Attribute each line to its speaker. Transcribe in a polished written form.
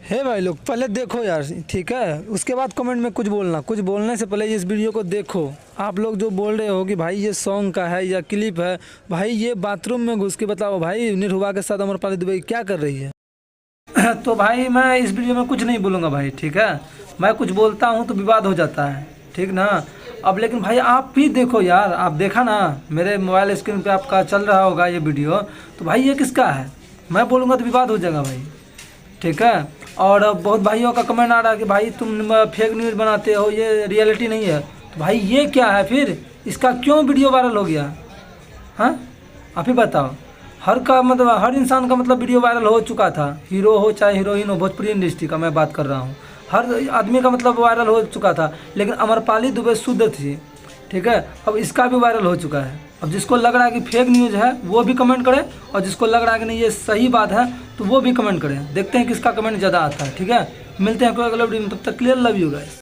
Speaker 1: हे भाई लोग पहले देखो यार, ठीक है, उसके बाद कमेंट में कुछ बोलना। कुछ बोलने से पहले इस वीडियो को देखो। आप लोग जो बोल रहे हो कि भाई ये सॉन्ग का है या क्लिप है, भाई ये बाथरूम में घुस के बताओ भाई निरहुआ के साथ अमरपाली दुबे क्या कर रही है। तो भाई मैं इस वीडियो में कुछ नहीं बोलूँगा भाई, ठीक है। मैं कुछ बोलता हूँ तो विवाद हो जाता है, ठीक ना। अब लेकिन भाई आप भी देखो यार, आप देखा ना मेरे मोबाइल स्क्रीन पे आपका चल रहा होगा ये वीडियो, तो भाई ये किसका है। मैं बोलूँगा तो विवाद हो जाएगा भाई, ठीक है। और बहुत भाइयों का कमेंट आ रहा है कि भाई तुम फेक न्यूज़ बनाते हो, ये रियलिटी नहीं है। तो भाई ये क्या है फिर, इसका क्यों वीडियो वायरल हो गया, हाँ आप ही बताओ। हर का मतलब हर इंसान का मतलब वीडियो वायरल हो चुका था, हीरो हो चाहे हीरोइन हो, भोजपुरी इंडस्ट्री का मैं बात कर रहा हूँ। हर आदमी का मतलब वायरल हो चुका था, लेकिन अमरपाली दुबे शुद्ध थी, ठीक है। अब इसका भी वायरल हो चुका है। अब जिसको लग रहा है कि फेक न्यूज़ है वो भी कमेंट करे, और जिसको लग रहा है कि नहीं ये सही बात है तो वो भी कमेंट करें। देखते हैं किसका कमेंट ज़्यादा आता है, ठीक है। मिलते हैं कोई अगले वीडियो में, तब तक क्लियर, लव यू गाइस।